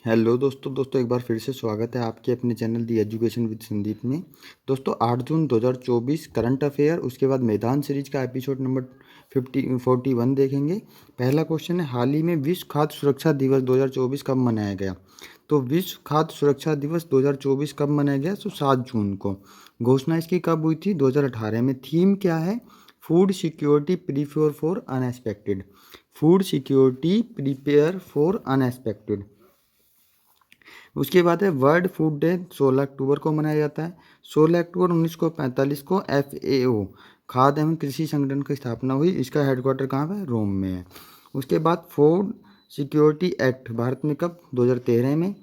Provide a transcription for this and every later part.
Hello दोस्तों एक बार फिर से स्वागत है आपके अपने channel the education with Sandeep में। दोस्तों 8 जून 2024 करंट अफेयर, उसके बाद मैदान सीरीज का एपिसोड नंबर 41 देखेंगे। पहला क्वेश्चन है, हाल ही में विश्व खाद्य सुरक्षा दिवस 2024 कब मनाया गया? तो विश्व खाद्य सुरक्षा दिवस 2024 कब मनाया गया? तो 7 जून को। घोषणा इसकी कब हुई थी? 2018 में। थीम क्या है? Food security prepare for unexpected. Food security prepare for unexpected. उसके बाद है वर्ल्ड फूड डे 16 अक्टूबर को मनाया जाता है। 16 अक्टूबर 1945 को FAO खाद्य एवं कृषि संगठन की स्थापना हुई। इसका हेडक्वार्टर कहाँ पे? रोम में है। उसके बाद फूड सिक्योरिटी एक्ट भारत में कब? 2013 में।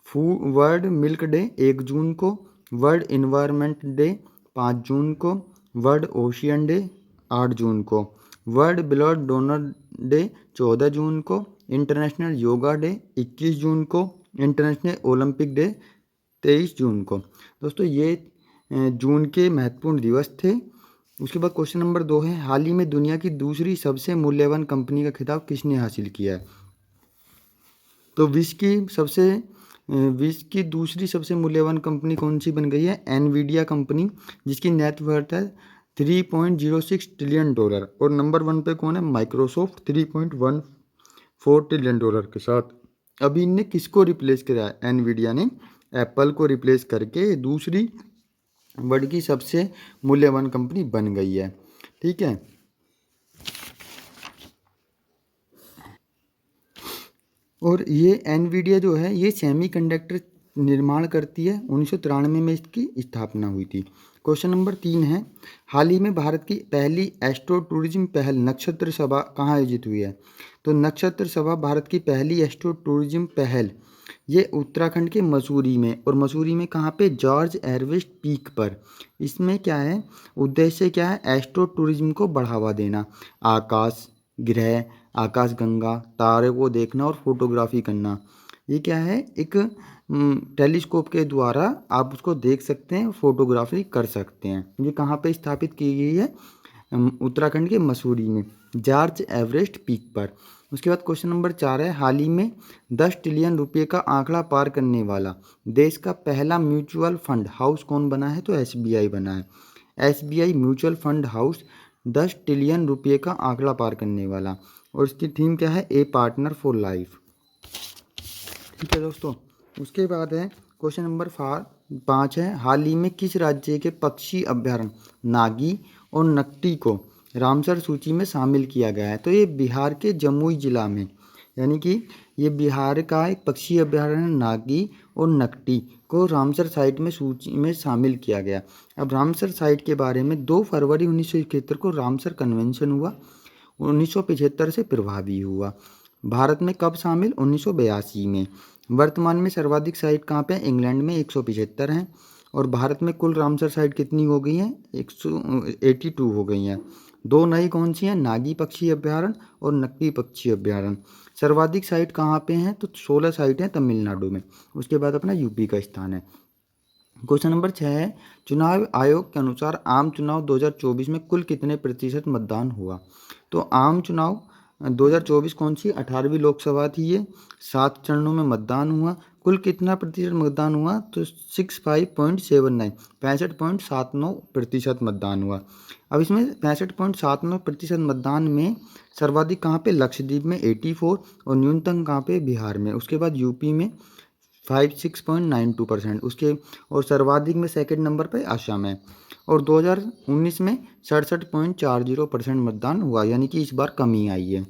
फूड वर्ल्ड मिल्क डे 1 जून को। वर्ल्ड इन्वायरमेंट डे 5 जून को। वर्ल्ड ओशियन डे 8 जून को। वर्ल्ड ब्लड डोनर डे 14 जून को। इंटरनेशनल योगा डे 21 जून को। इंटरनेशनल ओलंपिक डे 23 जून को। दोस्तों ये जून के महत्वपूर्ण दिवस थे। उसके बाद क्वेश्चन नंबर 2 है, हाल ही में दुनिया की दूसरी सबसे मूल्यवान कंपनी का खिताब किसने हासिल किया है? तो विश्व की दूसरी सबसे मूल्यवान कंपनी कौन सी बन गई है? एनवीडिया कंपनी, जिसकी नेटवर्थ है $3.06 ट्रिलियन। और नंबर 1 पे कौन है? माइक्रोसॉफ्ट, $3.14 ट्रिलियन के साथ। अभी इनने किसको रिप्लेस करा है? एनवीडिया ने एप्पल को रिप्लेस करके दूसरी वर्ल्ड की सबसे मूल्यवान कंपनी बन गई है। ठीक है। और ये एनवीडिया जो है ये सेमीकंडक्टर निर्माण करती है। 1993 में इसकी स्थापना हुई थी। क्वेश्चन नंबर 3 है, हाल ही में भारत की पहली एस्ट्रो टूरिज्म पहल नक्षत्र सभा कहाँ आयोजित हुई है? तो नक्षत्र सभा भारत की पहली एस्ट्रो टूरिज्म पहल ये उत्तराखंड के मसूरी में, और मसूरी में कहाँ पे? जॉर्ज एवरेस्ट पीक पर। इसमें क्या है? उद्देश्य क्या है? एस्ट्रो टूरिज्म को बढ़ावा देना, आकाश ग्रह, आकाशगंगा, तारे को देखना और फोटोग्राफी करना। ये क्या है? एक टेलीस्कोप के द्वारा आप उसको देख सकते हैं, फोटोग्राफी कर सकते हैं। ये कहाँ पे स्थापित की गई है? उत्तराखंड के मसूरी में, जॉर्ज एवरेस्ट पीक पर। उसके बाद क्वेश्चन नंबर 4 है, हाल ही में 10 ट्रिलियन रुपये का आंकड़ा पार करने वाला देश का पहला म्यूचुअल फंड हाउस कौन बना है? तो SBI बना है। SBI mutual fund house 10 trillion रुपये का आंकड़ा पार करने वाला। और इसकी थीम क्या है? ए पार्टनर फॉर लाइफ। ठीक है दोस्तों। उसके बाद है क्वेश्चन नंबर 5 है, हाल ही में किस राज्य के पक्षी अभ्यारण्य नागी और नकटी को रामसर सूची में शामिल किया गया है? तो ये बिहार के जमुई जिला में, यानी कि ये बिहार का एक पक्षी अभ्यारण्य नागी और नकटी को रामसर साइट में सूची में शामिल किया गया। अब रामसर साइट के बारे में 2 फरवरी 1971 को रामसर कन्वेंशन हुआ, 1975 से प्रभावी हुआ। भारत में कब शामिल? 1982 में। वर्तमान में सर्वाधिक साइट कहाँ पे? इंग्लैंड में 175 हैं। और भारत में कुल रामसर साइट कितनी हो गई हैं? 182 हो गई हैं। 2 नई कौन सी हैं? नागी पक्षी अभ्यारण्य और नकटी पक्षी अभ्यारण्य। सर्वाधिक साइट कहाँ पे हैं? तो 16 साइट हैं तमिलनाडु में। उसके बाद अपना यूपी का स्थान है। क्वेश्चन नंबर 6 है, चुनाव आयोग के अनुसार आम चुनाव 2024 में कुल कितने प्रतिशत मतदान हुआ? तो आम चुनाव 2024 कौन सी? 18वीं लोकसभा थी ये। 7 चरणों में मतदान हुआ। कुल कितना प्रतिशत मतदान हुआ? तो 65.79 65.79% मतदान हुआ। अब इसमें 65.79% मतदान में सर्वाधिक कहाँ पे? लक्षद्वीप में 84, और न्यूनतम कहाँ पे? बिहार में। उसके बाद यूपी में 56.92%। उसके और सर्वाधिक में सेकंड नंबर पे असम है। और 2019 में 67.40% मतदान हुआ, यानी कि इस बार कमी आई है।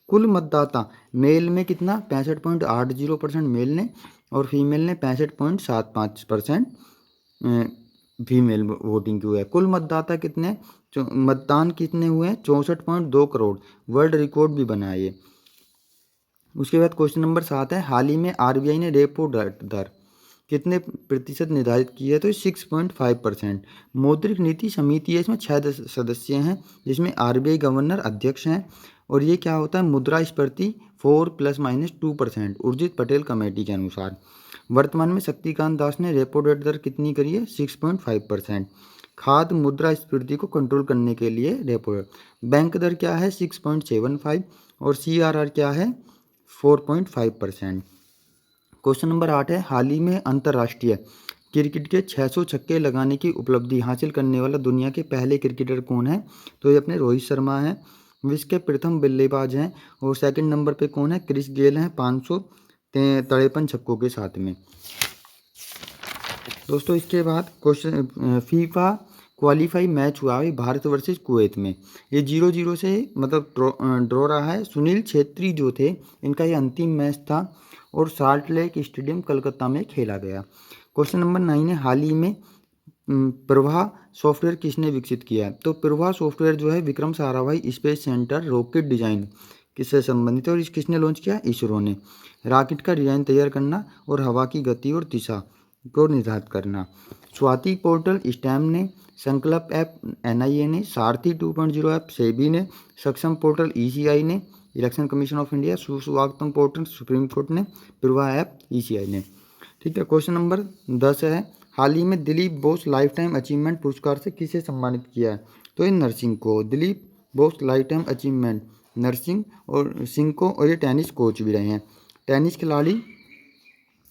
कुल मतदाता मेल में कितना? 65.80% मेल ने, और फीमेल ने 65.75% फीमेल वोटिंग की हुई है। कुल मतदाता कितने मतदान कितने हुए हैं? 64.2 करोड़। वर्ल्ड रिकॉर्ड भी बना है ये। उसके बाद क्वेश्चन नंबर 7 है, हाल ही में RBI ने रेपो दर कितने प्रतिशत निर्धारित की है? तो 6.5%। मौद्रिक नीति समिति है, इसमें 6 सदस्य हैं, जिसमें RBI गवर्नर अध्यक्ष हैं। और ये क्या होता है? मुद्रास्फीति 4 ± 2%, उर्जित पटेल कमेटी के अनुसार। वर्तमान में शक्तिकांत दास ने रेपो रेट दर कितनी करी है? 6.5%। खाद्य मुद्रास्फीति को कंट्रोल करने के लिए रेपो रेट। बैंक दर क्या है? 6.75। और CRR क्या है? 4.5%। क्वेश्चन नंबर 8 है, हाल ही में अंतर्राष्ट्रीय क्रिकेट के 600 छक्के लगाने की उपलब्धि हासिल करने वाला दुनिया के पहले क्रिकेटर कौन है? तो ये अपने रोहित शर्मा हैं, विश्व के प्रथम बल्लेबाज हैं। और सेकंड नंबर पे कौन है? क्रिस गेल हैं 553 छक्कों के साथ में। दोस्तों इसके बाद क्वेश्चन फीफा क्वालीफाई मैच हुआ है भारत वर्सेस कुवैत में। ये 0-0 से मतलब ड्रॉ रहा है। सुनील छेत्री जो थे, इनका ये अंतिम मैच था और साल्ट लेक स्टेडियम कलकत्ता में खेला गया। क्वेश्चन नंबर 9 है, हाल ही में प्रवाह सॉफ्टवेयर किसने विकसित किया है? तो प्रवाह सॉफ्टवेयर जो है Vikram Sarabhai space centre rocket design किससे संबंधित है और इस किसने लॉन्च किया? इसरो ने। रॉकेट का डिजाइन तैयार करना और हवा की गति और दिशा को निर्धारित करना। स्वाति पोर्टल स्टैम ने, संकल्प ऐप NIA ने, सारथी 2.0 ऐप सेबी ने, सक्षम पोर्टल ECI ने, Election Commission of India, Suswagatam portal Supreme Court ने, प्रवाह ऐप ECI ने। ठीक है। क्वेश्चन नंबर 10 है, हाल ही में Dilip Bose lifetime achievement पुरस्कार से किसे सम्मानित किया है? तो ये नरसिंह को। Dilip Bose lifetime achievement Narsingh और सिंह को, और ये टेनिस कोच भी रहे हैं। टेनिस खिलाड़ी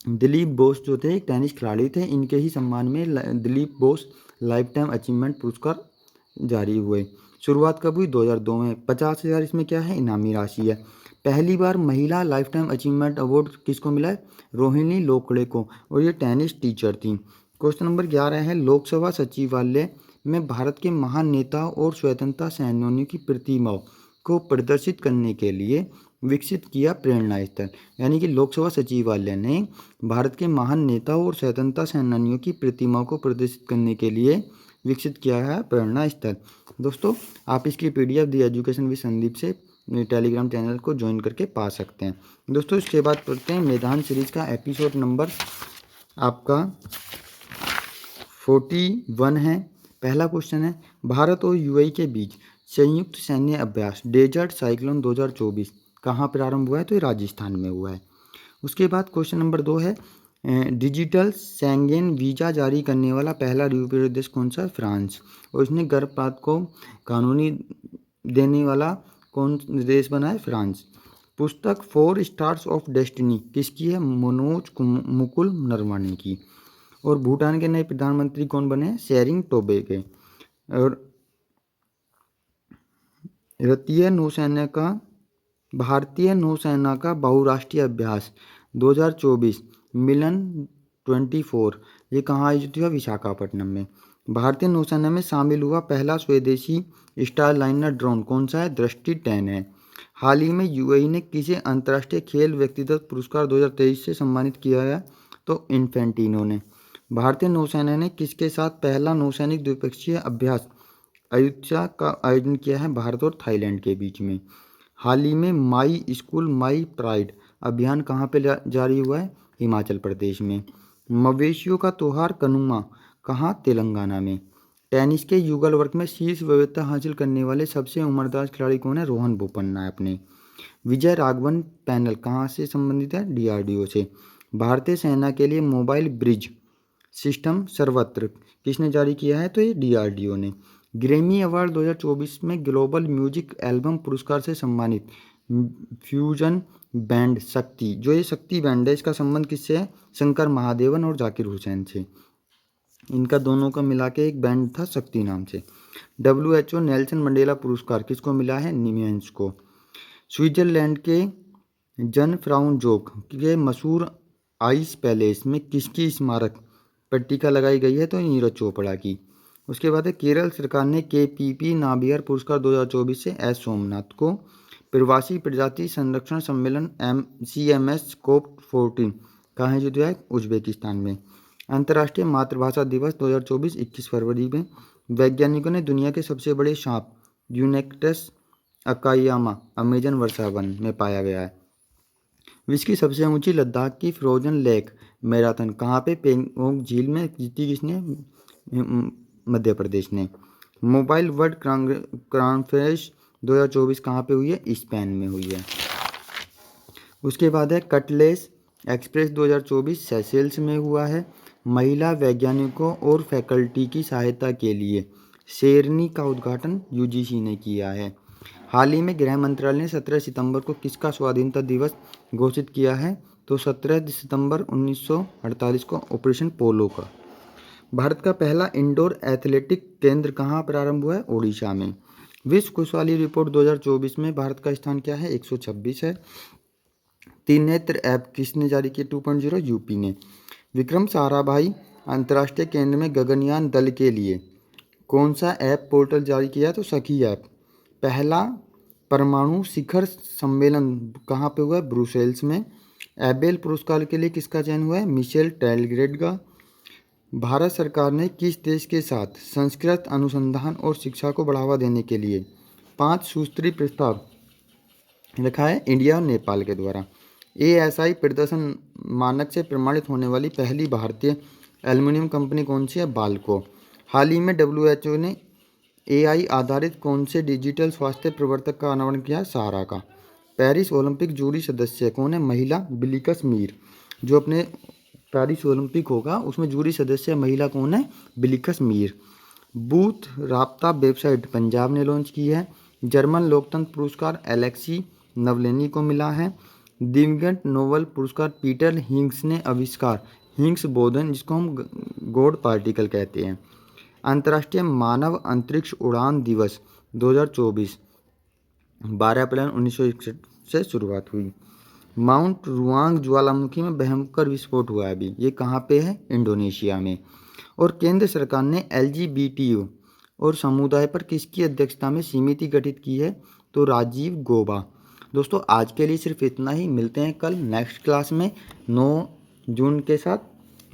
दिलीप बोस जो थे एक टेनिस खिलाड़ी थे, इनके ही सम्मान में Dilip Bose lifetime achievement पुरस्कार जारी हुए। शुरुआत कब हुई? 2002 में। 50,000 इसमें क्या है? इनामी राशि है। पहली बार महिला लाइफ टाइम अचीवमेंट अवार्ड किसको मिला है? रोहिणी लोखड़े को, और ये टेनिस टीचर थी। क्वेश्चन नंबर 11 है, लोकसभा सचिवालय में भारत के महान नेताओं और स्वतंत्रता सेनानियों की प्रतिमाओं को प्रदर्शित करने के लिए विकसित किया प्रेरणा स्थल। यानी कि लोकसभा सचिवालय ने भारत के महान नेताओं और स्वतंत्रता सेनानियों की प्रतिमाओं को प्रदर्शित करने के लिए विकसित किया है प्रेरणा स्थल। दोस्तों आप इसकी PDF the education with Sandeep से टेलीग्राम चैनल को ज्वाइन करके पा सकते हैं। दोस्तों इसके बाद पढ़ते हैं मैदान सीरीज का एपिसोड नंबर आपका 41 है। पहला क्वेश्चन है, भारत और UAE के बीच संयुक्त सैन्य अभ्यास डेजर्ट साइक्लोन 2024 कहाँ प्रारंभ हुआ है? तो ये राजस्थान में हुआ है। उसके बाद क्वेश्चन नंबर 2 है, डिजिटल शेंगेन वीज़ा जारी करने वाला पहला यूरोपीय देश कौन सा है? फ्रांस। और इसने गर्भपात को कानूनी देने वाला कौन देश बना है? फ्रांस। पुस्तक 4 स्टार्स ऑफ डेस्टिनी किसकी है? मनोज मुकुल नरवाने की। और भूटान के नए प्रधानमंत्री कौन बने? शेरिंग टोबे के। और भारतीय नौसेना का बहुराष्ट्रीय अभ्यास 2024 मिलन 24 ये कहाँ आयोजित हुआ? विशाखापट्टनम में। भारतीय नौसेना में शामिल हुआ पहला स्वदेशी स्टारलाइनर ड्रोन कौन सा है? दृष्टि 10 है। हाल ही में UAE ने किसे अंतर्राष्ट्रीय खेल व्यक्तिगत पुरस्कार 2023 से सम्मानित किया है? तो इन्फेंटिनो ने। भारतीय नौसेना ने किसके साथ पहला नौसैनिक द्विपक्षीय अभ्यास अयुत्या का आयोजन किया है? भारत और थाईलैंड के बीच में। हाल ही में माई स्कूल माई प्राइड अभियान कहाँ पे जारी हुआ है? हिमाचल प्रदेश में। मवेशियों का त्योहार कनुमा कहाँ? तेलंगाना में। टेनिस के युगल वर्ग में शीर्ष वरीयता हासिल करने वाले सबसे उम्रदराज खिलाड़ी कौन है? रोहन बोपन्ना है अपने। विजय राघवन पैनल कहाँ से संबंधित है? DRDO से। भारतीय सेना के लिए मोबाइल ब्रिज सिस्टम सर्वत्र किसने जारी किया है? तो ये DRDO ने। ग्रैमी अवार्ड 2024 में ग्लोबल म्यूजिक एल्बम पुरस्कार से सम्मानित फ्यूजन बैंड शक्ति, जो ये शक्ति बैंड है, इसका संबंध किससे है? शंकर महादेवन और जाकिर हुसैन से। इनका दोनों का मिला के एक बैंड था शक्ति नाम से। WHO नेल्सन मंडेला पुरस्कार किसको मिला है? निमेंस को। स्विट्जरलैंड के जन फ्राउनजोक के मशहूर आइस पैलेस में किसकी स्मारक पट्टिका लगाई गई है? तो नीरज चोपड़ा की। उसके बाद है, केरल सरकार ने KPP नाबियार पुरस्कार 2024 से S सोमनाथ को। प्रवासी प्रजाति संरक्षण सम्मेलन CMS COP14 कहाँ है? जो है उज्बेकिस्तान में। अंतर्राष्ट्रीय मातृभाषा दिवस 2024 21 फरवरी में। वैज्ञानिकों ने दुनिया के सबसे बड़े सांप यूनेक्टस अकायामा अमेजन वर्षा वन में पाया गया है। विश्व की सबसे ऊंची लद्दाख की फ्रोजन लेक मैराथन कहाँ पे? पेंगोंग झील में जीती किसने? मध्य प्रदेश ने। मोबाइल वर्ल्ड कॉन्फ्रेंस 2024 कहाँ पे हुई है? स्पेन में हुई है। उसके बाद है, कटलेस एक्सप्रेस 2024 सेशेल्स में हुआ है। महिला वैज्ञानिकों और फैकल्टी की सहायता के लिए शेरनी का उद्घाटन UGC ने किया है। हाल ही में गृह मंत्रालय ने 17 सितंबर को किसका स्वाधीनता दिवस घोषित किया है? तो 17 सितंबर 1948 को ऑपरेशन पोलो का। भारत का पहला इंडोर एथलेटिक केंद्र कहाँ प्रारंभ हुआ है? ओडिशा में। विश्व खुशहाली रिपोर्ट 2024 में भारत का स्थान क्या है? 126 है। त्रिनेत्र ऐप किसने जारी किया? 2.0 यूपी ने। विक्रम साराभाई अंतर्राष्ट्रीय केंद्र में गगनयान दल के लिए कौन सा ऐप पोर्टल जारी किया? तो सखी ऐप। पहला परमाणु शिखर सम्मेलन कहाँ पे हुआ है? ब्रुसेल्स में। एबेल पुरस्कार के लिए किसका चयन हुआ है? मिशेल टेलग्रेड का। भारत सरकार ने किस देश के साथ संस्कृत अनुसंधान और शिक्षा को बढ़ावा देने के लिए 5 सूत्री प्रस्ताव रखा है? इंडिया और नेपाल के द्वारा। ASI प्रदर्शन मानक से प्रमाणित होने वाली पहली भारतीय एल्युमिनियम कंपनी कौन सी है? बाल्को। हाल ही में WHO ने AI आधारित कौन से डिजिटल स्वास्थ्य प्रवर्तक का अनावरण किया? सारा का। पेरिस ओलंपिक जूरी सदस्य कौन है? महिला बिलिकस मीर। जो अपने पेरिस ओलंपिक होगा उसमें जूरी सदस्य महिला कौन है? बिलिकस मीर। बूथ राब्ता वेबसाइट पंजाब ने लॉन्च की है। जर्मन लोकतंत्र पुरस्कार एलेक्सी नवलेनी को मिला है। दिवंगत नोबेल पुरस्कार पीटर हिग्स ने आविष्कार हिग्स बोसन, जिसको हम गॉड पार्टिकल कहते हैं। अंतर्राष्ट्रीय मानव अंतरिक्ष उड़ान दिवस 2024 12 अप्रैल 1961 से शुरुआत हुई। माउंट रुआंग ज्वालामुखी में भयंकर विस्फोट हुआ है अभी। ये कहाँ पे है? इंडोनेशिया में। और केंद्र सरकार ने LGBTQ और समुदाय पर किसकी अध्यक्षता में समिति गठित की है? तो राजीव गौबा। दोस्तों आज के लिए सिर्फ इतना ही। मिलते हैं कल नेक्स्ट क्लास में 9 जून के साथ।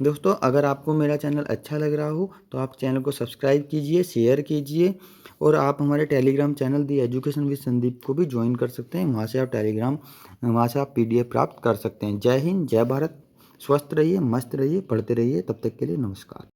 दोस्तों अगर आपको मेरा चैनल अच्छा लग रहा हो तो आप चैनल को सब्सक्राइब कीजिए, शेयर कीजिए और आप हमारे Telegram channel the education with Sandeep को भी ज्वाइन कर सकते हैं। वहाँ से आप PDF प्राप्त कर सकते हैं। जय हिंद, जय भारत। स्वस्थ रहिए, मस्त रहिए, पढ़ते रहिए। तब तक के लिए नमस्कार।